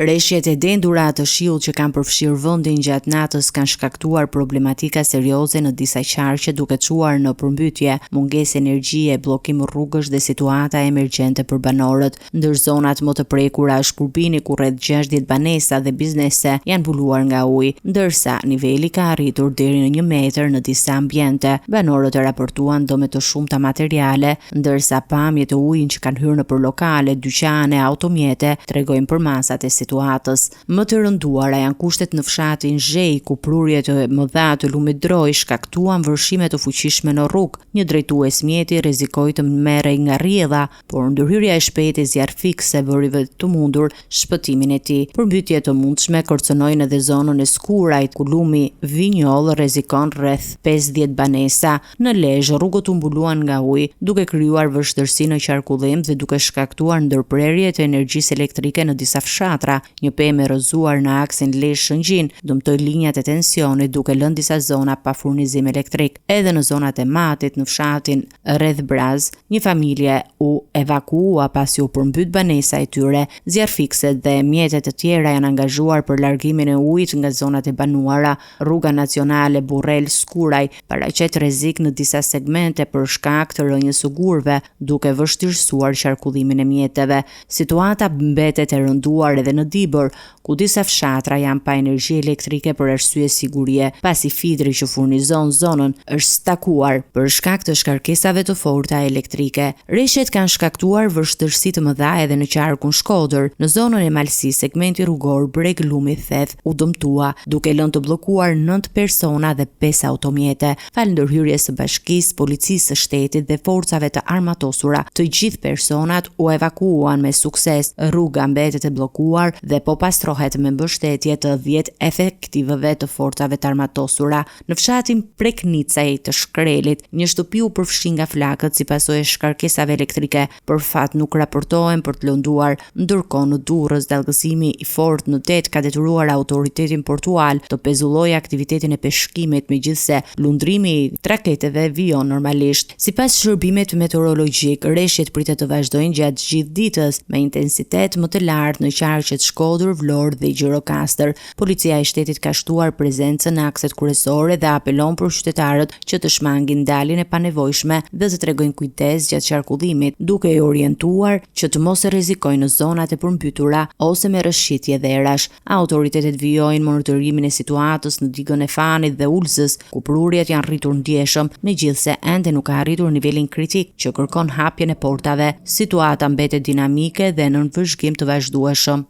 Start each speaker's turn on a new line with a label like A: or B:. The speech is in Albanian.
A: Rreshjet e dendura të shiut që kanë përfshirë vendin gjatë natës kanë shkaktuar problematika serioze në disa qarqe duke çuar në përmbytje, mungesë energjie, bllokim rrugësh dhe situata emergjente për banorët. Ndër zonat më të prekura është Kurbini ku rreth 60 banesa dhe biznese janë mbuluar nga uji, ndërsa niveli ka arritur deri në 1 metër në disa ambiente. Banorët e raportuan dëme të shumta materiale, ndërsa pamjet e ujit që kanë hyrë nëpër lokale, dyqane, automjete tregojnë për masat e situatës. Më të rënduara janë kushtet në fshatin Zhej, ku prurjet e mëdha të lumit Droj shkaktuan vërshime të fuqishme në rrugë. Një drejtues mjeti rrezikoi të merrej nga rrjedha, por ndërhyrja e shpejtë e zjarrfikse bëri të mundur shpëtimin e tij. Përmbytje të mundshme kërcënojnë edhe zonën e Skurajt, ku lumi Vinjoll rrezikon rreth 50 banesa. Në Lezhë rrugët u mbuluan nga uji, duke krijuar vështirësi në qarkullim dhe duke shkaktuar ndërprerje të energjisë elektrike në disa fshatra. Një pemë e rrëzuar në aksin Lezhë-Shëngjin dëmtoi linjat e tensionit duke lënë disa zona pa furnizim elektrik. Edhe në zonat e Matit në fshatin rreth Braz, një familje u evakuua pasi u përmbyt banesa e tyre. Zjarrfikset dhe mjetet të tjera janë angazhuar për largimin e ujit nga zonat e banuara. Rruga nacionale Burrel-Skuraj paraqet rrezik në disa segmente për shkak të rënjes së gurve, duke vështirësuar qarkullimin e mjeteve. Situata mbetet e rënduar edhe në Dibër, ku disa fshatra janë pa energji elektrike për arsye sigurie, pasi fidri që furnizon zonën është stakuar për shkak të shkarkesave të forta elektrike. Rreshtet kanë shkaktuar vështirësi të mëdha edhe në qarkun Shkodër. Në zonën e Malësisë, segmenti rrugor Breg Lumi Theth u dëmtua, duke lënë të bllokuar 9 persona dhe 5 automjete. Fal ndërhyrjes së bashkisë, policisë së shtetit dhe forcave të armatosura, të gjithë personat u evakuuan me sukses. Rruga mbetet e bllokuar dhe po pastrohet me mbështetje të 10 efektivëve të forcave të armatosura. Në fshatin Preknicaj të Shkrelit, një shtëpi u përfshi nga flakët si pasojë e shkarkesave elektrike. Për fat nuk raportohen për të lënduar, ndërkohë në Durrës dallgësimi i fortë në det ka detyruar autoritetin portual të pezullojë aktivitetin e peshkimit, megjithse lundrimi i traketeve vijon normalisht. Sipas shërbimit meteorologjik, rreshtet pritet të vazhdojnë gjatë gjithë ditës me intensitet më të lartë në qarqet Shkodër, Vlorë dhe Gjirokastër. Policia e shtetit ka shtuar prezencën në akset kryesore dhe apelon për qytetarët që të shmangin daljen e panevojshme dhe të tregojnë kujdes gjatë qarkullimit, duke i orientuar që të mos e rrezikojnë në zonat e përmbytura ose me rrëshqitje dherash. Autoritetet vijojnë monitorimin e situatës në digën e Fanit dhe Ulzës, ku prurjet janë rritur ndjeshëm, megjithse ende nuk ka arritur nivelin kritik që kërkon hapjen e portave. Situata mbetet dinamike dhe në vëzhgim të vazhdueshëm.